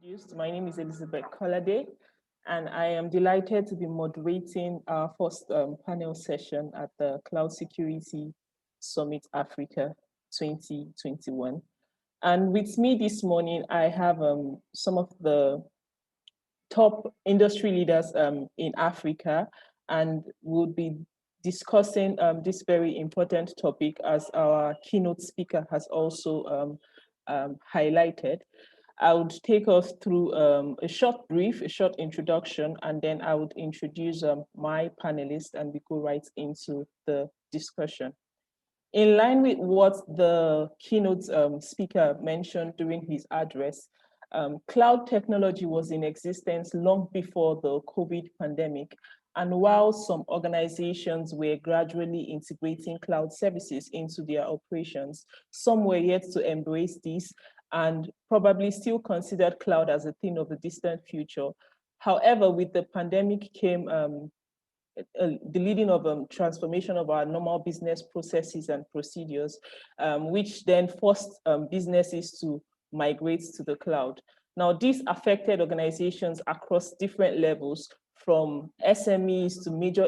introduced. My name is Elizabeth Kolade, and I am delighted to be moderating our first panel session at the Cloud Security Summit Africa 2021. And with me this morning, I have some of the top industry leaders in Africa, and we'll be discussing this very important topic, as our keynote speaker has also highlighted. I would take us through a short introduction, and then I would introduce my panelists, and we go right into the discussion. In line with what the keynote speaker mentioned during his address, cloud technology was in existence long before the COVID pandemic. And while some organizations were gradually integrating cloud services into their operations, some were yet to embrace this and probably still considered cloud as a thing of the distant future. However, with the pandemic came the leading of transformation of our normal business processes and procedures, which then forced businesses to migrate to the cloud. Now, this affected organizations across different levels, from SMEs to major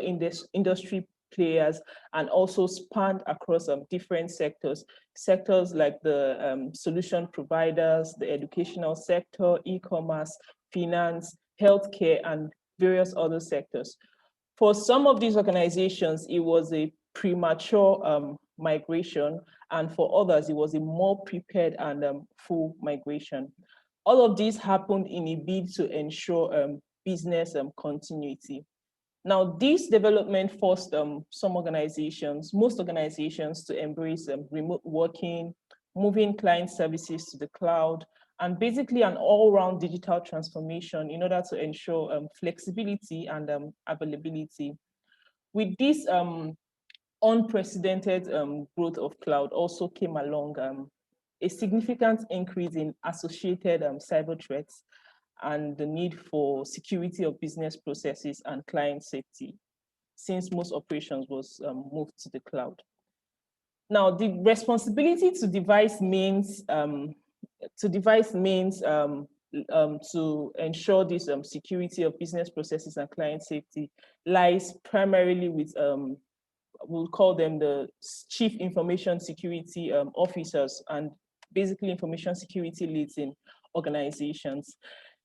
industry players, and also spanned across different sectors like the solution providers, the educational sector, e-commerce, finance, healthcare, and various other sectors. For some of these organizations, it was a premature migration, and for others, it was a more prepared and full migration. All of this happened in a bid to ensure business continuity. Now, this development forced most organizations to embrace remote working, moving client services to the cloud, and basically an all-round digital transformation in order to ensure flexibility and availability. With this unprecedented growth of cloud also came along a significant increase in associated cyber threats and the need for security of business processes and client safety, since most operations was moved to the cloud. Now, the responsibility to devise means to ensure this security of business processes and client safety lies primarily with, we'll call them the chief information security officers, and basically information security leads in organizations.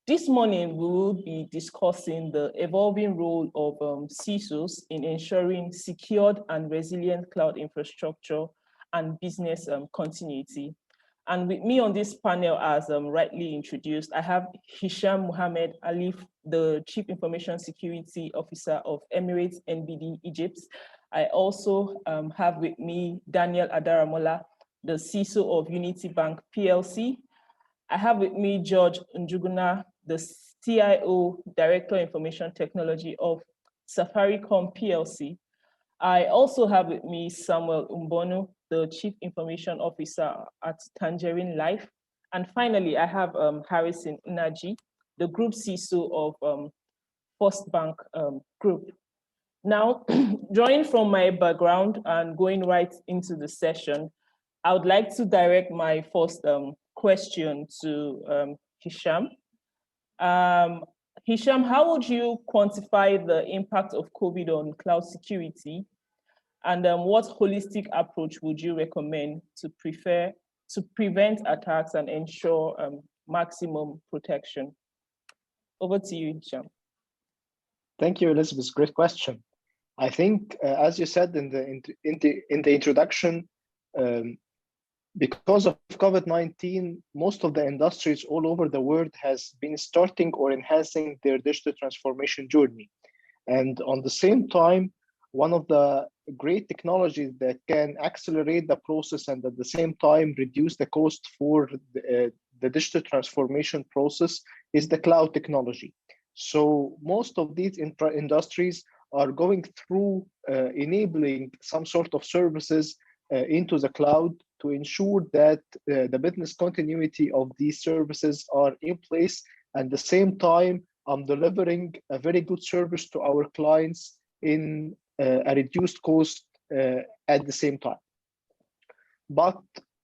This morning, we will be discussing the evolving role of CISOs in ensuring secured and resilient cloud infrastructure and business continuity. And with me on this panel, as rightly introduced, I have Hisham Mohamed Alif, the Chief Information Security Officer of Emirates NBD Egypt. I also have with me Daniel Adaramola, the CISO of Unity Bank PLC. I have with me George Njuguna, the CIO, Director of Information Technology of Safaricom PLC. I also have with me Samuel Mbonu, the Chief Information Officer at Tangerine Life. And finally, I have Harrison Nnaji, the Group CISO of First Bank Group. Now, drawing from my background and going right into the session, I would like to direct my first question to Hisham. Hisham, how would you quantify the impact of COVID on cloud security? And what holistic approach would you recommend to prevent attacks and ensure maximum protection? Over to you, Hisham. Thank you, Elizabeth. Great question. I think, as you said in the introduction, because of COVID-19, most of the industries all over the world has been starting or enhancing their digital transformation journey. And on the same time, one of the great technologies that can accelerate the process and at the same time reduce the cost for the digital transformation process is the cloud technology. So most of these industries are going through enabling some sort of services into the cloud to ensure that the business continuity of these services are in place. And at the same time, I'm delivering a very good service to our clients in a reduced cost at the same time. But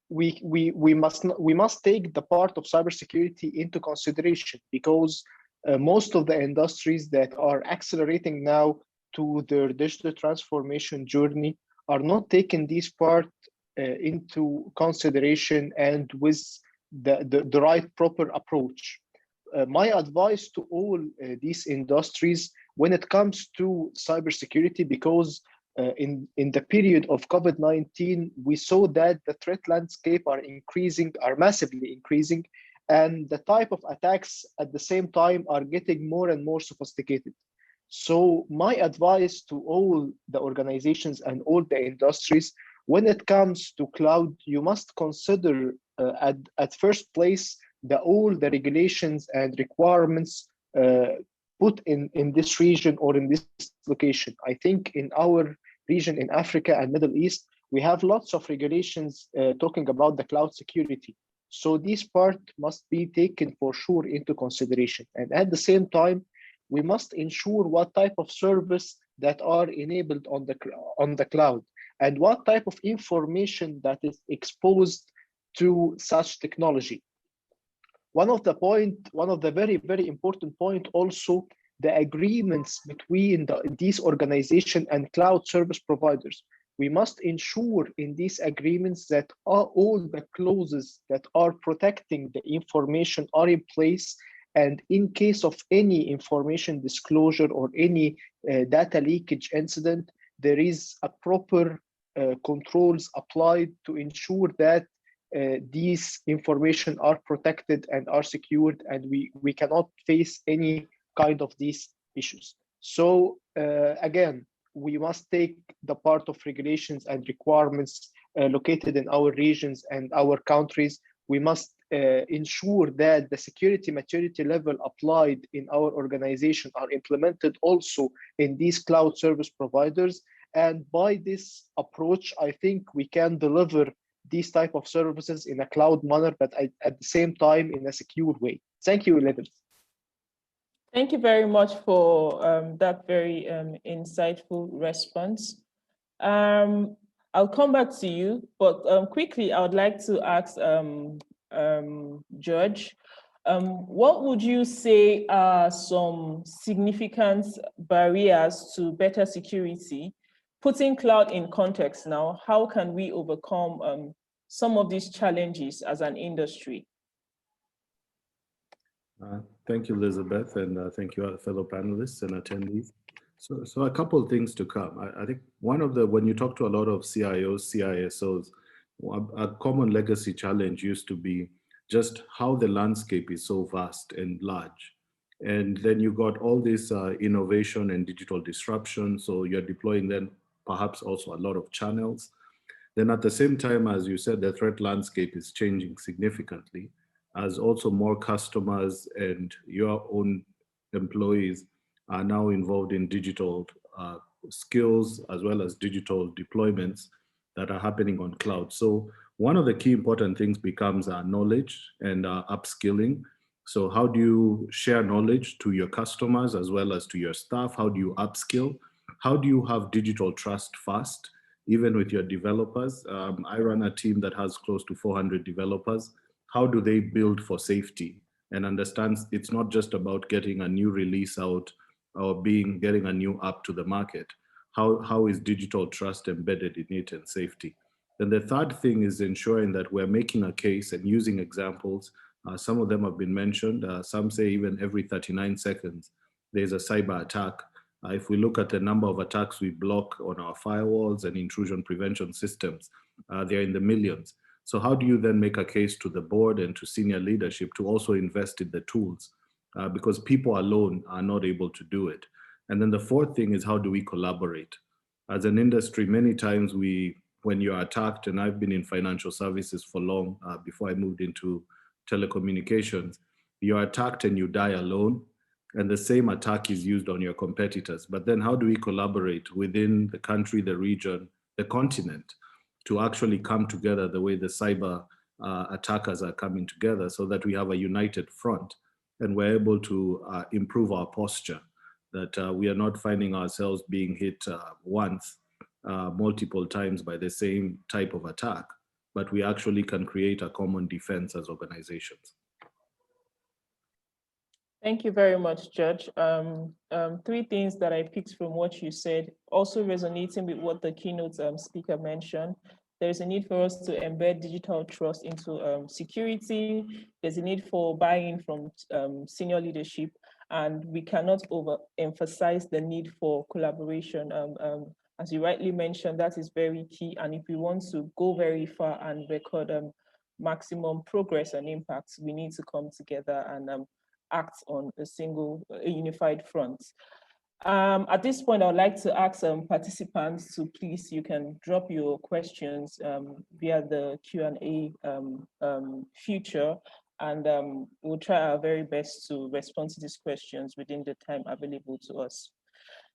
we must take the part of cybersecurity into consideration, because most of the industries that are accelerating now to their digital transformation journey are not taking this part into consideration and with the right proper approach. My advice to all these industries when it comes to cybersecurity, because in the period of COVID-19, we saw that the threat landscape are massively increasing, and the type of attacks at the same time are getting more and more sophisticated. So my advice to all the organizations and all the industries, when it comes to cloud, you must consider at first place all the regulations and requirements put in this region or in this location. I think in our region in Africa and Middle East, we have lots of regulations talking about the cloud security. So this part must be taken for sure into consideration. And at the same time, we must ensure what type of service that are enabled on the cloud and what type of information that is exposed to such technology. One of the very, very important point also, the agreements between these organizations and cloud service providers. We must ensure in these agreements that all the clauses that are protecting the information are in place, and in case of any information disclosure or any data leakage incident, there is a proper controls applied to ensure that these information are protected and are secured, and we cannot face any kind of these issues. So again, we must take the part of regulations and requirements located in our regions and our countries. We must ensure that the security maturity level applied in our organization are implemented also in these cloud service providers. And by this approach, I think we can deliver these type of services in a cloud manner, but at the same time in a secure way. Thank you, Elizabeth. Thank you very much for that very insightful response. I'll come back to you, but quickly, I would like to ask George, what would you say are some significant barriers to better security? Putting cloud in context now, how can we overcome some of these challenges as an industry? Thank you, Elizabeth, and thank you, fellow panelists and attendees. So a couple of things to come. I think one of when you talk to a lot of CIOs, CISOs, a common legacy challenge used to be just how the landscape is so vast and large. And then you got all this innovation and digital disruption. So you're deploying then perhaps also a lot of channels. Then at the same time, as you said, the threat landscape is changing significantly, as also more customers and your own employees are now involved in digital skills as well as digital deployments that are happening on cloud. So one of the key important things becomes knowledge and upskilling. So how do you share knowledge to your customers as well as to your staff? How do you upskill? How do you have digital trust fast, even with your developers? I run a team that has close to 400 developers. How do they build for safety and understand it's not just about getting a new release out or getting a new app to the market? How is digital trust embedded in it and safety? Then the third thing is ensuring that we're making a case and using examples. Some of them have been mentioned. Some say even every 39 seconds, there's a cyber attack. If we look at the number of attacks we block on our firewalls and intrusion prevention systems, they're in the millions. So how do you then make a case to the board and to senior leadership to also invest in the tools? Because people alone are not able to do it. And then the fourth thing is, how do we collaborate? As an industry, many times when you're attacked, and I've been in financial services for long, before I moved into telecommunications, you're attacked and you die alone. And the same attack is used on your competitors. But then how do we collaborate within the country, the region, the continent, to actually come together the way the cyber attackers are coming together, so that we have a united front and we're able to improve our posture, that we are not finding ourselves being hit once, multiple times by the same type of attack, but we actually can create a common defense as organizations. Thank you very much, Judge. Three things that I picked from what you said, also resonating with what the keynote speaker mentioned. There's a need for us to embed digital trust into security. There's a need for buy-in from senior leadership, and we cannot overemphasize the need for collaboration. As you rightly mentioned, that is very key. And if we want to go very far and record maximum progress and impact, we need to come together and act on a unified front. At this point, I would like to ask participants to please, you can drop your questions via the Q&A feature, and we'll try our very best to respond to these questions within the time available to us.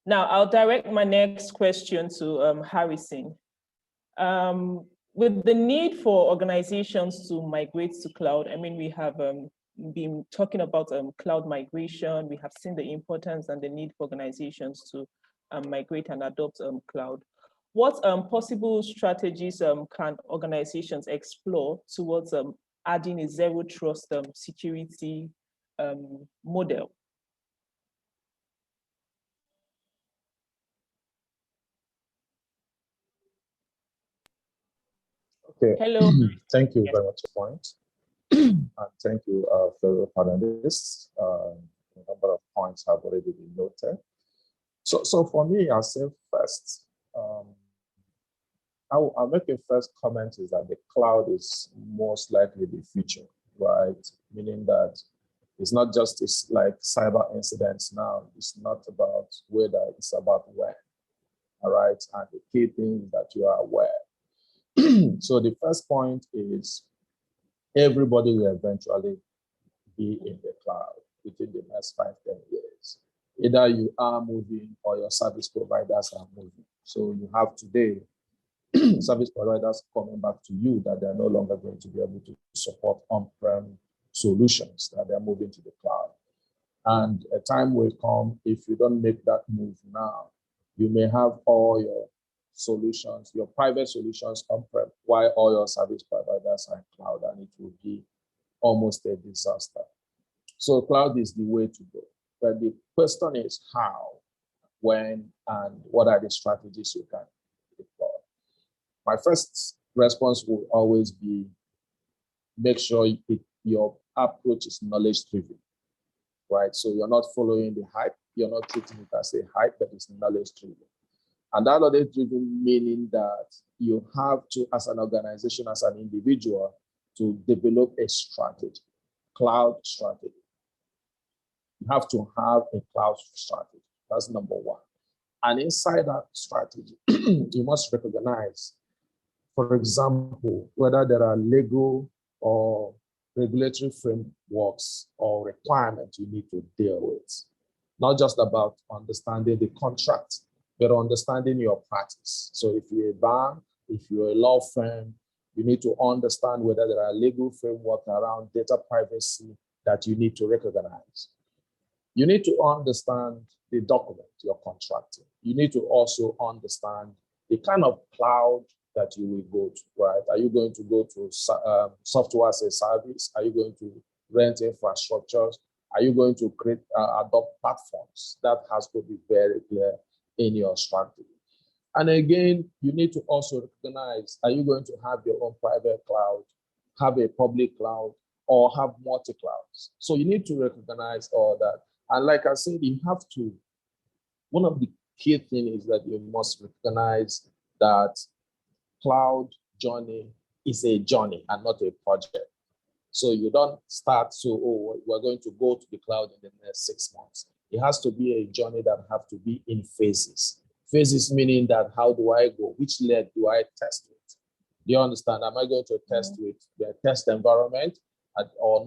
Now, I'll direct my next question to Harrison. With the need for organizations to migrate to cloud, I mean, we have been talking about cloud migration. We have seen the importance and the need for organizations to migrate and adopt cloud. What possible strategies can organizations explore towards adding a zero trust security model? Okay. Hello. Thank you very much for your point. And thank you, fellow panelists. A number of points have already been noted. So for me, I'll say first, I'll make a first comment is that the cloud is most likely the future, right? Meaning that it's not just like cyber incidents now. It's not about whether, it's about when, all right? And the key thing is that you are aware. So the first point is everybody will eventually be in the cloud within the next 5-10 years. Either you are moving or your service providers are moving. So you have today service providers coming back to you that they're no longer going to be able to support on-prem solutions, that they're moving to the cloud. And a time will come, if you don't make that move now, you may have all your solutions, your private solutions on-prem, while all your service providers are in cloud, and it will be almost a disaster. So cloud is the way to go. But the question is how, when, and what are the strategies you can deploy? My first response will always be, make sure your approach is knowledge-driven, right? So you're not following the hype, you're not treating it as a hype, but it's knowledge-driven. And that knowledge-driven meaning that you have to, as an organization, as an individual, to develop a strategy, cloud strategy. You have to have a cloud strategy. That's number one. And inside that strategy, you must recognize, for example, whether there are legal or regulatory frameworks or requirements you need to deal with. Not just about understanding the contract, but understanding your practice. So if you're a bank, if you're a law firm, you need to understand whether there are legal frameworks around data privacy that you need to recognize. You need to understand the document you're contracting. You need to also understand the kind of cloud that you will go to, right? Are you going to go to software as a service? Are you going to rent infrastructures? Are you going to create, adopt platforms? That has to be very clear in your strategy. And again, you need to also recognize, are you going to have your own private cloud, have a public cloud, or have multi-clouds? So you need to recognize all that. And like I said, you have to, one of the key things is that you must recognize that cloud journey is a journey and not a project. So you don't start, so, oh, we're going to go to the cloud in the next 6 months. It has to be a journey that have to be in phases. Phases meaning that how do I go? Which leg do I test with? Do you understand? Am I going to test with the test environment or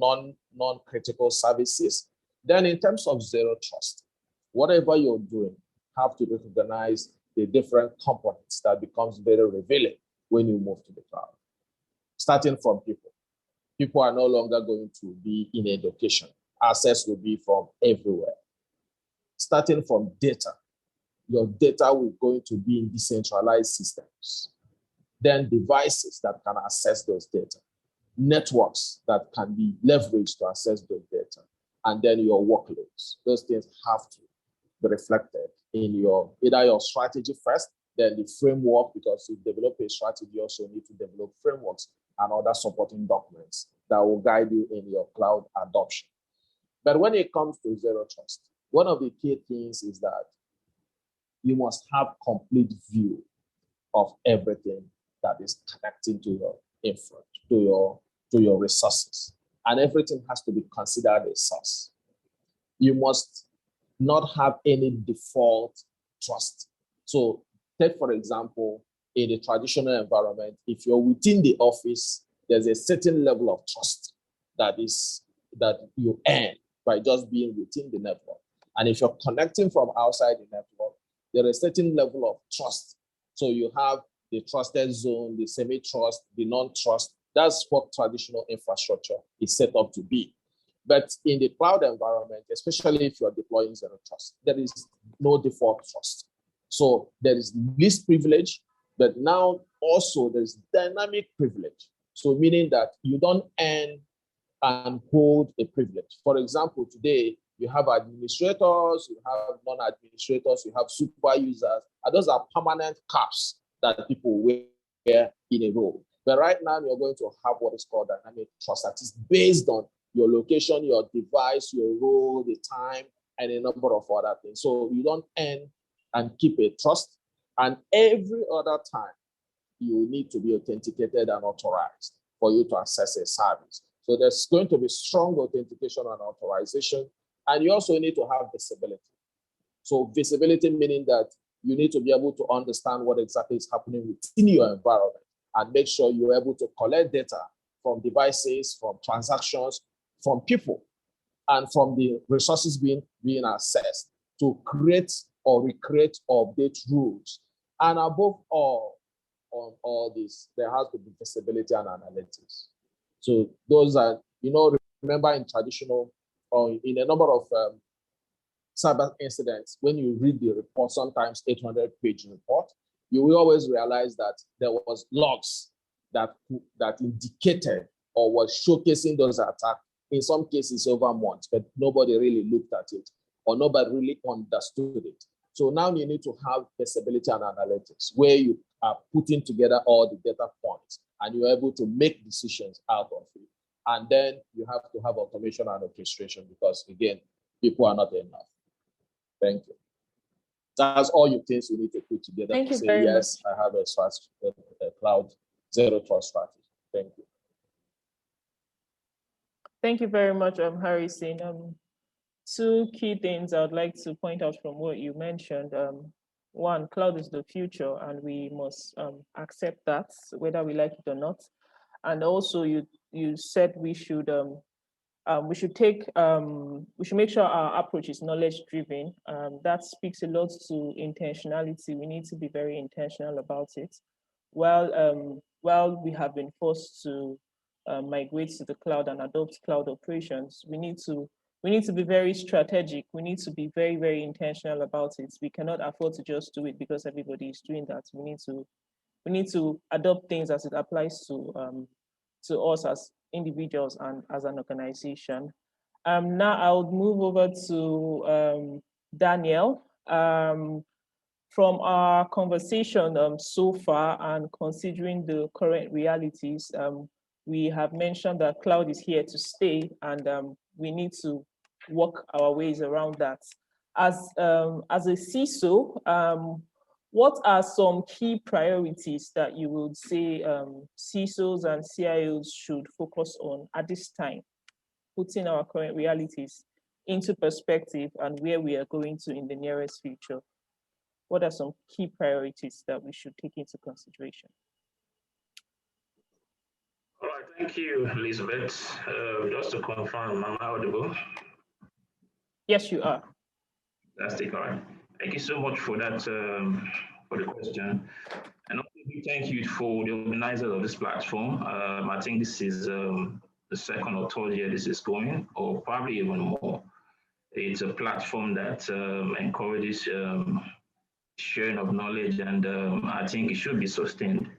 non-critical services? Then in terms of zero trust, whatever you're doing, have to recognize the different components that becomes very revealing when you move to the cloud. Starting from people. People are no longer going to be in education. Access will be from everywhere. Starting from data. Your data will going to be in decentralized systems. then devices that can access those data, networks that can be leveraged to access those data, and then your workloads. Those things have to be reflected in your, either your strategy first, then the framework, because you develop a strategy, you also need to develop frameworks and other supporting documents that will guide you in your cloud adoption. But when it comes to zero trust, one of the key things is that you must have complete view of everything that is connecting to your infra, to your resources. And everything has to be considered a source. You must not have any default trust. So take, for example, in a traditional environment, if you're within the office, there's a certain level of trust that you earn by just being within the network. And if you're connecting from outside the network, there is a certain level of trust. So you have the trusted zone, the semi-trust, the non-trust. That's what traditional infrastructure is set up to be. But in the cloud environment, especially if you're deploying zero trust, there is no default trust. So there is least privilege, but now also there's dynamic privilege. So meaning that you don't earn and hold a privilege. For example, today, you have administrators, you have non-administrators, you have super users, and those are permanent caps that people wear in a role. But right now, you're going to have what is called dynamic trust that is based on your location, your device, your role, the time, and a number of other things. So you don't earn and keep a trust. And every other time, you need to be authenticated and authorized for you to access a service. So there's going to be strong authentication and authorization. And you also need to have visibility. So visibility meaning that you need to be able to understand what exactly is happening within your environment and make sure you're able to collect data from devices, from transactions, from people, and from the resources being accessed to create or recreate or update rules. And above all, on all this, there has to be visibility and analytics. So those are, remember in traditional, or in a number of cyber incidents, when you read the report, sometimes 800-page report, you will always realize that there was logs that indicated or was showcasing those attacks, in some cases over months, but nobody really looked at it or nobody really understood it. So now you need to have visibility and analytics where you are putting together all the data points and you're able to make decisions out of it. And then you have to have automation and orchestration because, again, people are not enough. Thank you. That's all you things you need to put together to say, yes, I have a cloud zero trust strategy. Thank you. Thank you very much, Harrison. Two key things I would like to point out from what you mentioned. One, cloud is the future, and we must accept that, whether we like it or not. And also, you said we should make sure our approach is knowledge-driven. That speaks a lot to intentionality. We need to be very intentional about it. While we have been forced to migrate to the cloud and adopt cloud operations, we need to be very strategic. We need to be very, very intentional about it. We cannot afford to just do it because everybody is doing that. We need to adopt things as it applies to us as individuals and as an organization. Now I'll move over to Daniel. From our conversation so far and considering the current realities, we have mentioned that cloud is here to stay and we need to work our ways around that. As a CISO, what are some key priorities that you would say CISOs and CIOs should focus on at this time, putting our current realities into perspective and where we are going to in the nearest future? What are some key priorities that we should take into consideration? All right, thank you, Elizabeth. Just to confirm, am I audible? Yes, you are. Fantastic, all right. Thank you so much for that, for the question. And also thank you for the organizers of this platform. I think this is the second or third year this is going, or probably even more. It's a platform that encourages sharing of knowledge, and I think it should be sustained.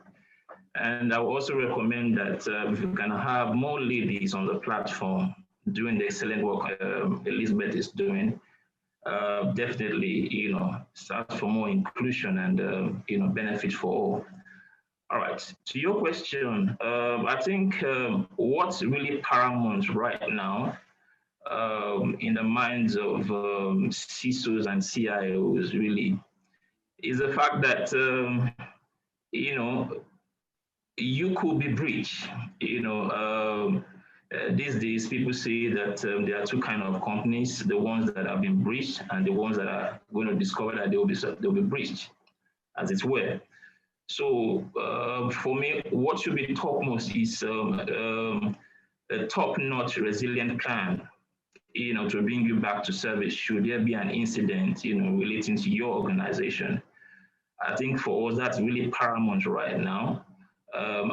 And I would also recommend that if you can have more ladies on the platform doing the excellent work Elizabeth is doing, definitely, start for more inclusion and, benefit for all. All right, to your question, I think what's really paramount right now in the minds of CISOs and CIOs really is the fact that, you could be breached. These days, people say that there are two kinds of companies: the ones that have been breached and the ones that are going to discover that they'll be breached, as it were. So for me, what should be topmost is a top-notch resilient plan, to bring you back to service should there be an incident, relating to your organization. I think for us, that's really paramount right now.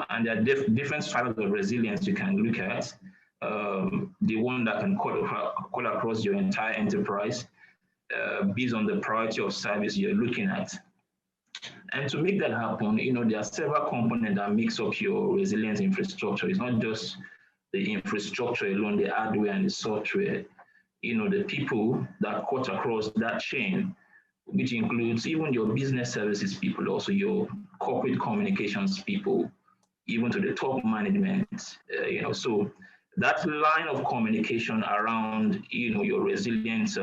And there are different styles of resilience you can look at. The one that can cut across your entire enterprise based on the priority of service you're looking at. And to make that happen, there are several components that makes up your resilience infrastructure. It's not just the infrastructure alone, the hardware and the software. The people that cut across that chain, which includes even your business services people, also your corporate communications people, even to the top management. So that line of communication around, your resilience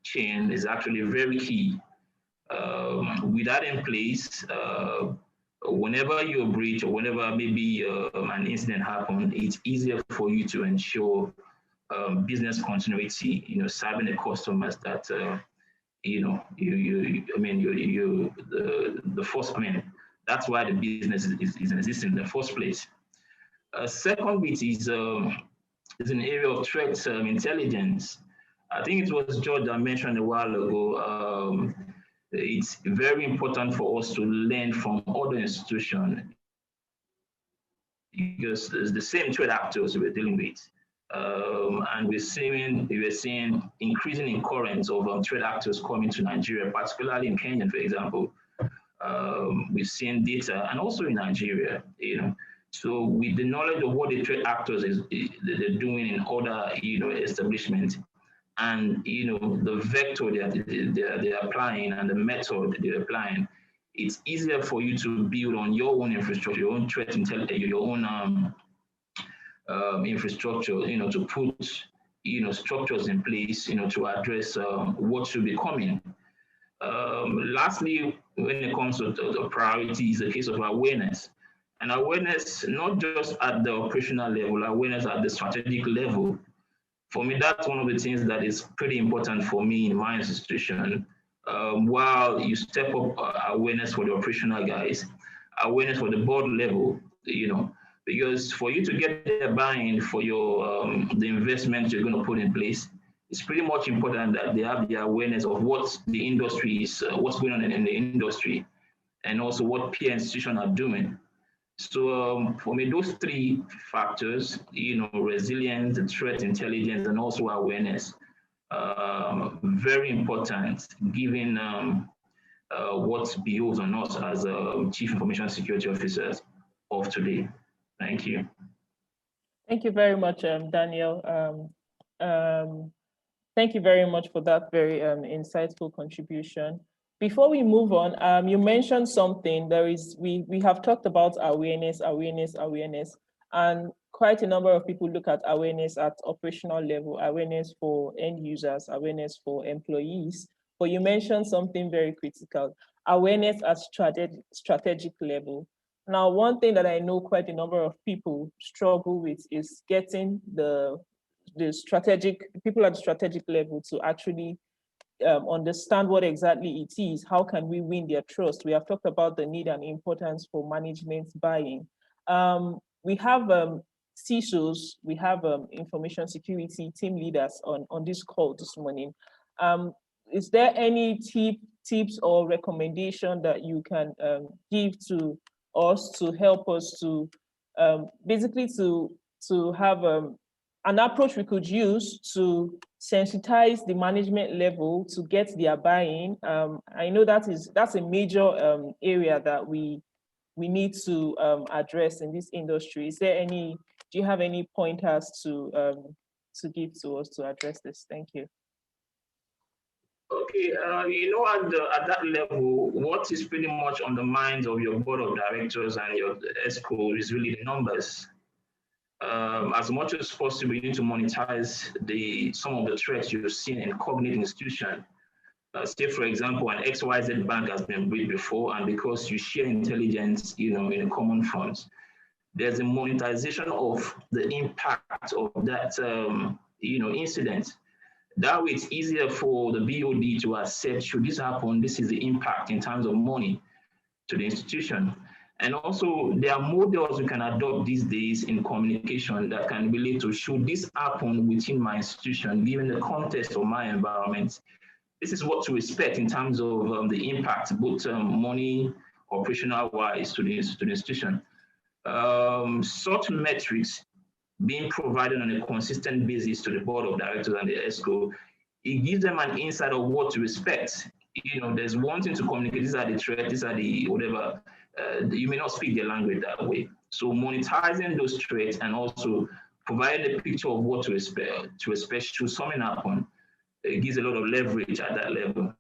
chain is actually very key. With that in place, whenever you breach or whenever maybe an incident happens, it's easier for you to ensure business continuity, serving the customers that, that's why the business is existing in the first place. Second bit is an area of threat intelligence. I think it was George that mentioned a while ago, it's very important for us to learn from other institutions because it's the same threat actors we're dealing with. And we're seeing increasing occurrence of threat actors coming to Nigeria, particularly in Kenya, for example. We've seen data, and also in Nigeria, So with the knowledge of what the threat actors they're doing in other, establishments, and the vector they're applying and the method they're applying, it's easier for you to build on your own infrastructure, your own threat intelligence, your own infrastructure, to put, structures in place, to address what should be coming. Lastly, when it comes to the priority, is the case of awareness. And awareness, not just at the operational level, awareness at the strategic level. For me, that's one of the things that is pretty important for me in my institution. While you step up awareness for the operational guys, awareness for the board level, because for you to get their buy-in for your the investment you're going to put in place, it's pretty much important that they have the awareness of what the industry is, what's going on in the industry, and also what peer institutions are doing. So for me, those three factors, resilience, the threat intelligence, and also awareness, very important given what behoves on us as Chief Information Security Officers of today. Thank you. Thank you very much, Daniel. Thank you very much for that very insightful contribution. Before we move on, you mentioned something. We have talked about awareness, and quite a number of people look at awareness at operational level, awareness for end users, awareness for employees. But you mentioned something very critical: awareness at strategic level. Now, one thing that I know quite a number of people struggle with is getting the people at the strategic level to actually understand what exactly it is. How can we win their trust? We have talked about the need and importance for management buy-in. We have CISOs, we have information security team leaders on this call this morning. Is there any tips or recommendation that you can give to us to help us to basically to have an approach we could use to sensitize the management level to get their buy-in? I know that's a major area that we we need to address in this industry. Is there any, do you have any pointers to give to us to address this? Thank you. Okay, at that level, what is pretty much on the minds of your board of directors and your ESCO is really the numbers. As much as possible, you need to monetize some of the threats you've seen in cognate institution. Say, for example, an XYZ bank has been built before, and because you share intelligence, in a common front, there's a monetization of the impact of that, incident. That way, it's easier for the BOD to accept, should this happen, this is the impact in terms of money to the institution. And also, there are models we can adopt these days in communication that can relate to, should this happen within my institution, given the context of my environment, this is what to expect in terms of the impact, both money, operational-wise to the institution. Such metrics being provided on a consistent basis to the board of directors and the ESCO, it gives them an insight of what to expect. There's one thing to communicate, these are the threats, these are the whatever, you may not speak their language that way. So monetizing those threats and also providing a picture of what to expect should something happen, it gives a lot of leverage at that level.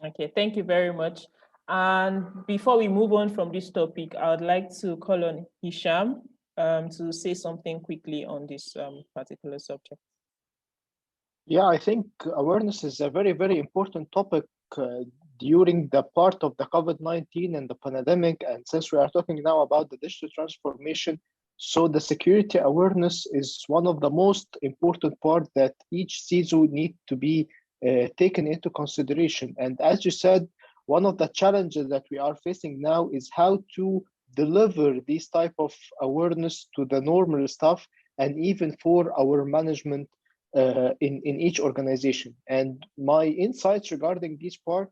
Okay, thank you very much. And before we move on from this topic, I would like to call on Hisham to say something quickly on this particular subject. Yeah, I think awareness is a very, very important topic during the part of the COVID-19 and the pandemic. And since we are talking now about the digital transformation, so the security awareness is one of the most important part that each CISO need to be taken into consideration. And as you said, one of the challenges that we are facing now is how to deliver this type of awareness to the normal staff and even for our management in each organization. And my insights regarding this part,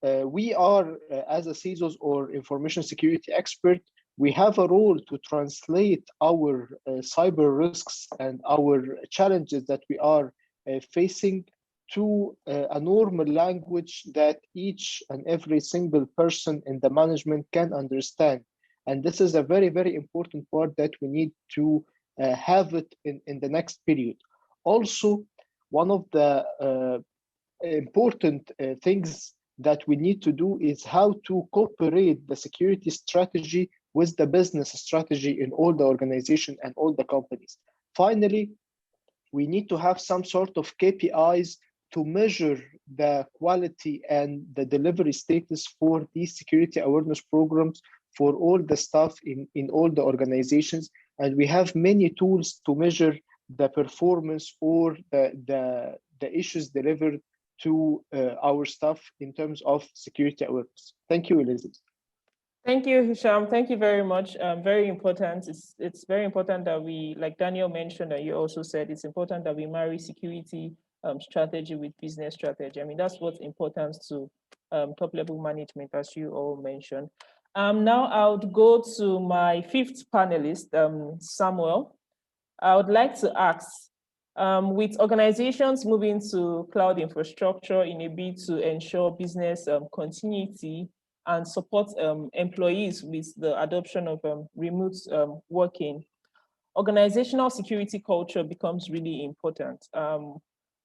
we are, as a CISOs or information security expert, we have a role to translate our cyber risks and our challenges that we are facing to a normal language that each and every single person in the management can understand. And this is a very, very important part that we need to have it in the next period. Also, one of the important things that we need to do is how to cooperate the security strategy with the business strategy in all the organization and all the companies. Finally, we need to have some sort of KPIs to measure the quality and the delivery status for these security awareness programs for all the staff in all the organizations. And we have many tools to measure the performance or the issues delivered to our staff in terms of security awareness. Thank you, Elizabeth. Thank you, Hisham. Thank you very much. Very important. It's very important that we, like Daniel mentioned, and you also said, it's important that we marry security strategy with business strategy. I mean, that's what's important to top-level management, as you all mentioned. Now I would go to my fifth panelist, Samuel. I would like to ask, with organizations moving to cloud infrastructure in a bid to ensure business continuity and support employees with the adoption of remote working, organizational security culture becomes really important.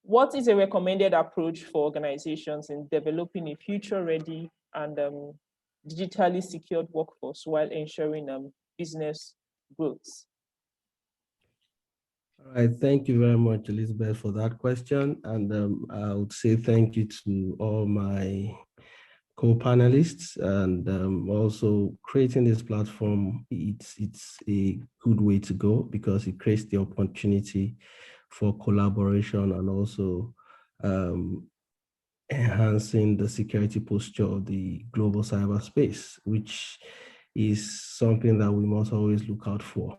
What is a recommended approach for organizations in developing a future-ready and digitally secured workforce while ensuring business growth? All right, thank you very much, Elizabeth, for that question. And I would say thank you to all my co-panelists, and also creating this platform, it's a good way to go because it creates the opportunity for collaboration and also enhancing the security posture of the global cyberspace, which is something that we must always look out for.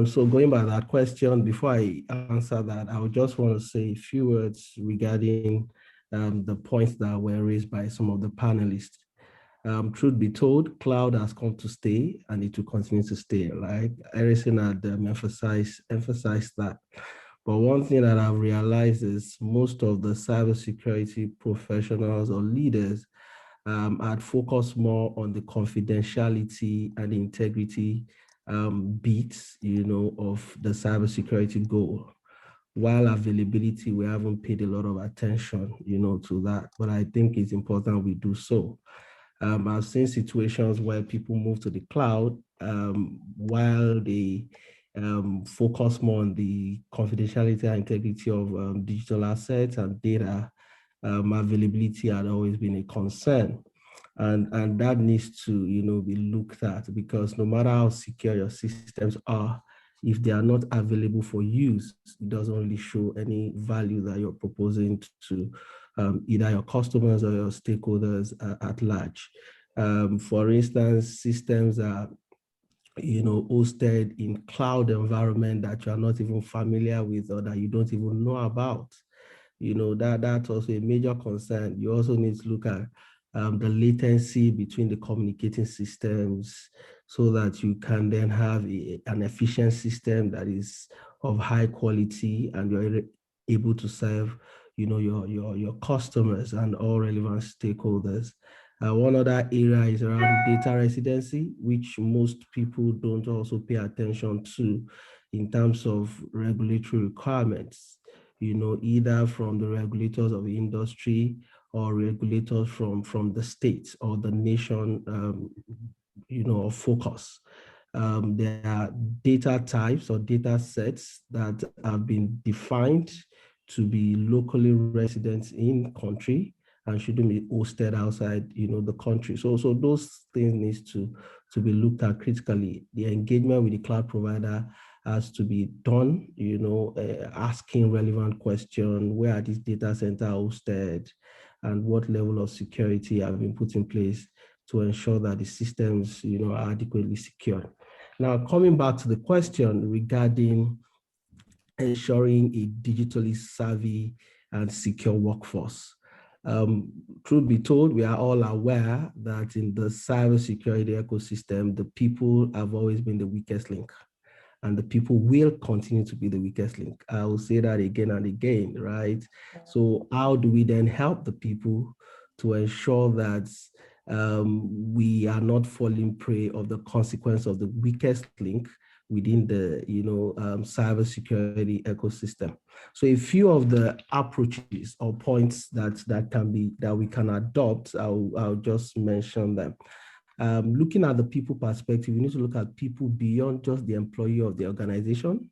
So going by that question, before I answer that, I would just want to say a few words regarding the points that were raised by some of the panelists. Truth be told, cloud has come to stay and it will continue to stay, right? Erison had emphasized that. But one thing that I've realized is most of the cybersecurity professionals or leaders I'd focus more on the confidentiality and integrity bits, of the cybersecurity goal. While availability, we haven't paid a lot of attention, to that, but I think it's important we do so. I've seen situations where people move to the cloud while they focus more on the confidentiality and integrity of digital assets and data. Availability had always been a concern. And that needs to, be looked at, because no matter how secure your systems are, if they are not available for use, it doesn't really show any value that you're proposing to either your customers or your stakeholders at large. For instance, systems are hosted in cloud environment that you are not even familiar with or that you don't even know about. That's also a major concern. You also need to look at the latency between the communicating systems so that you can then have an efficient system that is of high quality and you're able to serve your customers and all relevant stakeholders. One other area is around data residency, which most people don't also pay attention to in terms of regulatory requirements, either from the regulators of the industry or regulators from the states or the nation, of focus. There are data types or data sets that have been defined to be locally resident in country and shouldn't be hosted outside, the country. So those things need to be looked at critically. The engagement with the cloud provider has to be done, asking relevant questions. Where are these data centers hosted, and what level of security have been put in place to ensure that the systems, are adequately secured. Now, coming back to the question regarding ensuring a digitally savvy and secure workforce. Truth be told, we are all aware that in the cybersecurity ecosystem, the people have always been the weakest link, and the people will continue to be the weakest link. I will say that again and again, right? So how do we then help the people to ensure that we are not falling prey of the consequence of the weakest link within the cybersecurity ecosystem? So a few of the approaches or points that we can adopt, I'll just mention them. Looking at the people perspective, we need to look at people beyond just the employee of the organization.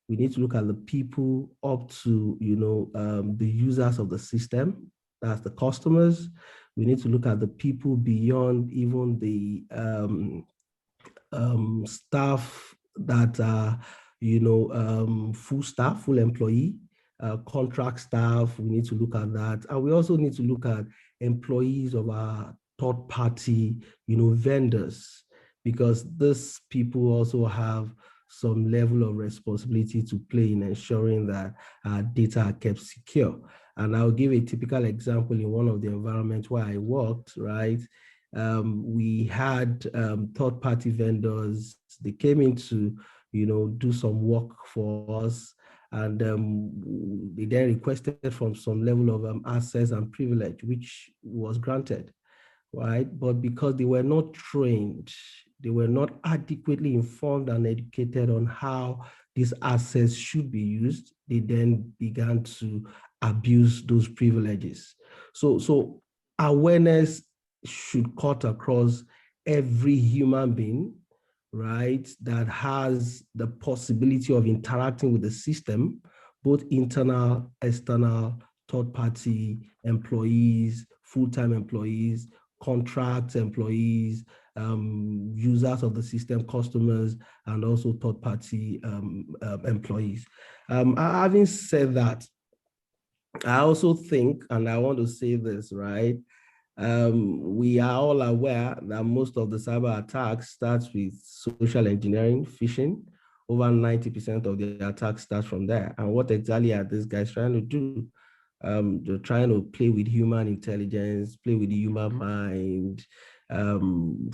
We need to look at the people up to the users of the system, that's the customers. We need to look at the people beyond even the staff that are, full staff, full employee, contract staff. We need to look at that. And we also need to look at employees of our third party, vendors, because these people also have some level of responsibility to play in ensuring that our data are kept secure. And I'll give a typical example in one of the environments where I worked, right? We had third-party vendors. They came in to, do some work for us, and they then requested from some level of access and privilege, which was granted, right? But because they were not trained, they were not adequately informed and educated on how these assets should be used, they then began to abuse those privileges. So awareness should cut across every human being, right, that has the possibility of interacting with the system, both internal, external, third-party employees, full-time employees, contract employees, users of the system, customers, and also third-party employees. Having said that, I also think, and I want to say this, right? We are all aware that most of the cyber attacks starts with social engineering, phishing. Over 90% of the attacks start from there. And what exactly are these guys trying to do? They're trying to play with human intelligence, play with the human mind,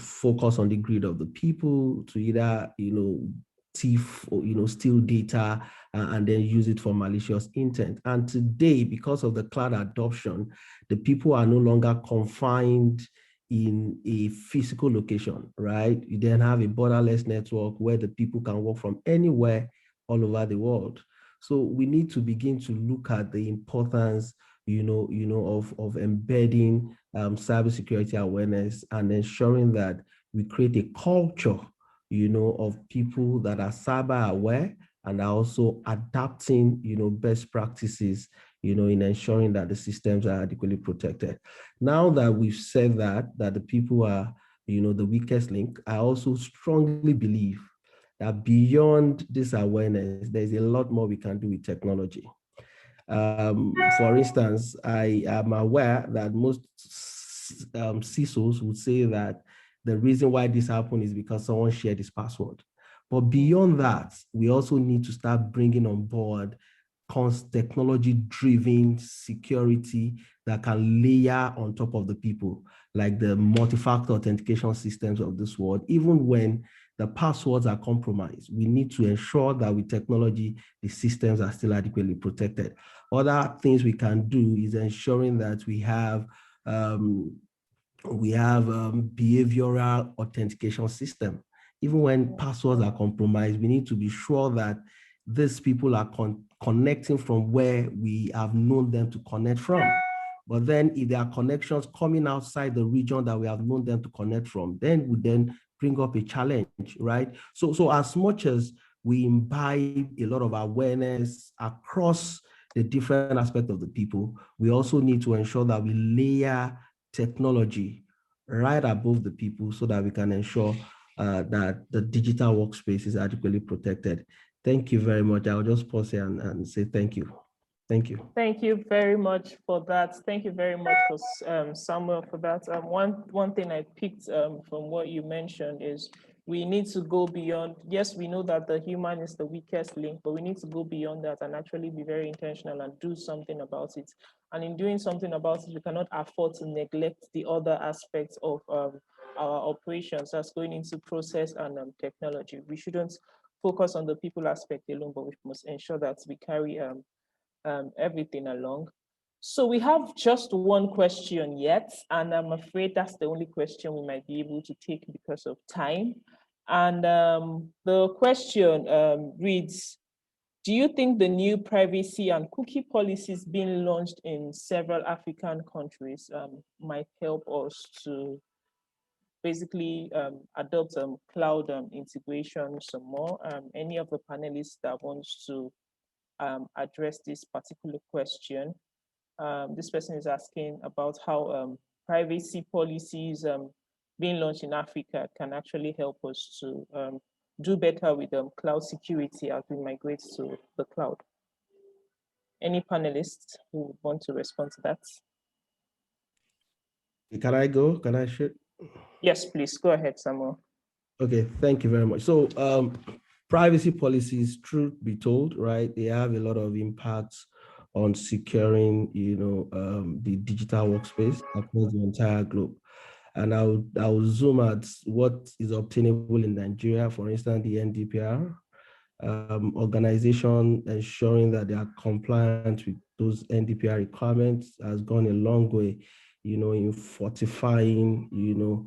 focus on the greed of the people to either, steal data and then use it for malicious intent. And today, because of the cloud adoption, the people are no longer confined in a physical location, right? You then have a borderless network where the people can work from anywhere all over the world. So we need to begin to look at the importance, of embedding cybersecurity awareness and ensuring that we create a culture, of people that are cyber aware and are also adapting, best practices, in ensuring that the systems are adequately protected. Now that we've said that the people are, the weakest link, I also strongly believe that beyond this awareness, there's a lot more we can do with technology. For instance, I am aware that most CISOs would say that the reason why this happened is because someone shared his password. But beyond that, we also need to start bringing on board technology-driven security that can layer on top of the people, like the multi-factor authentication systems of this world. Even when the passwords are compromised, we need to ensure that with technology, the systems are still adequately protected. Other things we can do is ensuring that we have behavioral authentication system. Even when passwords are compromised, we need to be sure that these people are connecting from where we have known them to connect from. But then if there are connections coming outside the region that we have known them to connect from, then we then bring up a challenge, right? So as much as we imbibe a lot of awareness across the different aspects of the people, we also need to ensure that we layer technology right above the people so that we can ensure that the digital workspace is adequately protected. Thank you very much. I'll just pause here and say thank you. Thank you. Thank you very much for that. Thank you very much for Samuel for that. One thing I picked from what you mentioned is we need to go beyond. Yes, we know that the human is the weakest link, but we need to go beyond that and actually be very intentional and do something about it. And in doing something about it, we cannot afford to neglect the other aspects of our operations that's going into process and technology. We shouldn't focus on the people aspect alone, but we must ensure that we carry everything along. So we have just one question yet, and I'm afraid that's the only question we might be able to take because of time. And the question reads, do you think the new privacy and cookie policies being launched in several African countries might help us to basically adopt cloud integration some more? Any of the panelists that wants to address this particular question? This person is asking about how privacy policies being launched in Africa can actually help us to do better with cloud security as we migrate to the cloud. Any panelists who would want to respond to that? Can I go? Can I share? Yes, please go ahead, Samuel. Okay, thank you very much. So privacy policies, truth be told, right, they have a lot of impacts on securing, the digital workspace across the entire globe. And I'll zoom at what is obtainable in Nigeria, for instance, the NDPR, organization ensuring that they are compliant with those NDPR requirements has gone a long way, in fortifying, the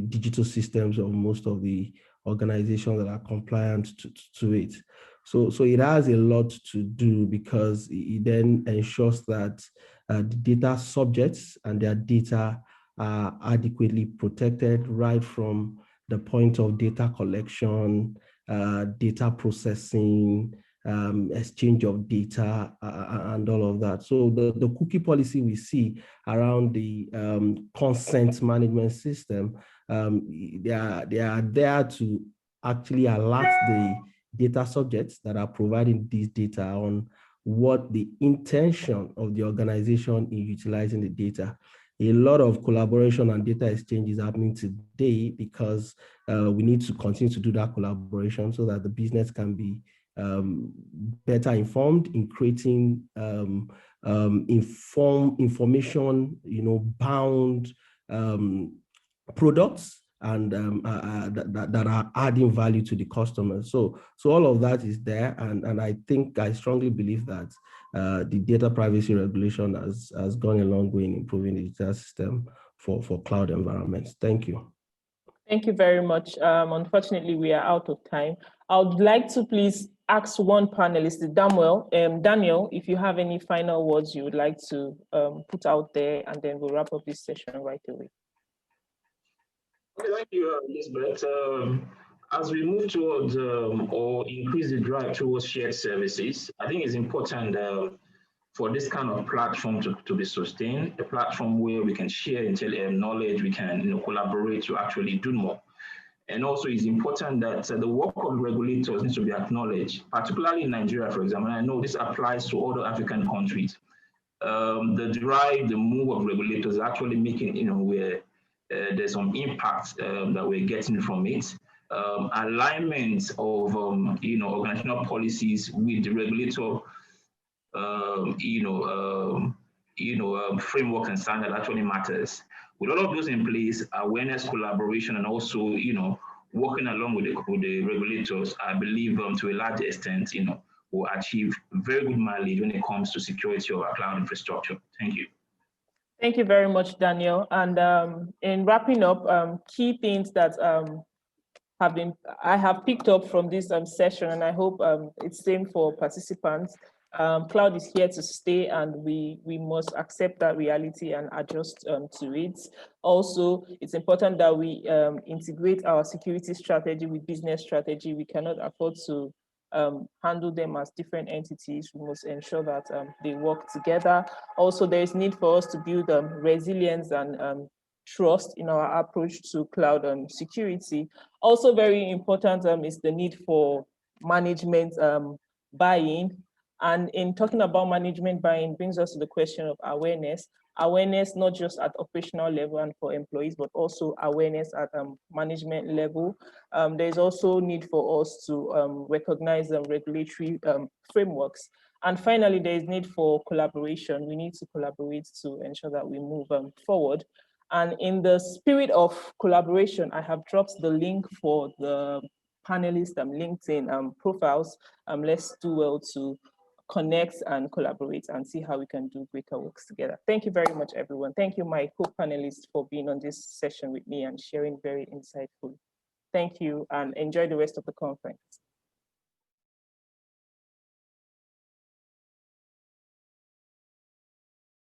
digital systems of most of the organizations that are compliant to it. So it has a lot to do because it then ensures that the data subjects and their data are adequately protected right from the point of data collection, data processing, exchange of data, and all of that. So the cookie policy we see around the consent management system, they are there to actually alert the data subjects that are providing this data on what the intention of the organization in utilizing the data. A lot of collaboration and data exchange is happening today because we need to continue to do that collaboration so that the business can be better informed in creating information, bound products and that are adding value to the customers. So all of that is there, and I strongly believe that the data privacy regulation has gone a long way in improving the data system for cloud environments. Thank you. Thank you very much. Unfortunately, we are out of time. I would like to please ask one panelist, Daniel, if you have any final words you would like to put out there, and then we'll wrap up this session right away. Okay, thank you, Elizabeth. As we move towards or increase the drive towards shared services, I think it's important for this kind of platform to be sustained, a platform where we can share knowledge, we can collaborate to actually do more. And also it's important that the work of regulators needs to be acknowledged, particularly in Nigeria, for example. And I know this applies to other African countries. The drive, the move of regulators is actually making, where there's some impact that we're getting from it. Alignment of, organizational policies with the regulator framework and standard actually matters. With all of those in place, awareness, collaboration, and also, working along with the regulators, I believe to a large extent, will achieve very good mileage when it comes to security of our cloud infrastructure. Thank you. Thank you very much, Daniel. And in wrapping up, key things that I have picked up from this session, and I hope it's same for participants. Cloud is here to stay, and we must accept that reality and adjust to it. Also, it's important that we integrate our security strategy with business strategy. We cannot afford to handle them as different entities. We must ensure that they work together. Also, there is need for us to build resilience and trust in our approach to cloud security. Also very important is the need for management buy-in. And in talking about management buy-in brings us to the question of awareness. Awareness not just at operational level and for employees, but also awareness at management level. There's also need for us to recognize regulatory frameworks. And finally, there is need for collaboration. We need to collaborate to ensure that we move forward. And in the spirit of collaboration, I have dropped the link for the panelists' LinkedIn profiles. Let's do well to connect and collaborate and see how we can do greater works together. Thank you very much, everyone. Thank you, my co-panelists, for being on this session with me and sharing very insightful. Thank you, and enjoy the rest of the conference.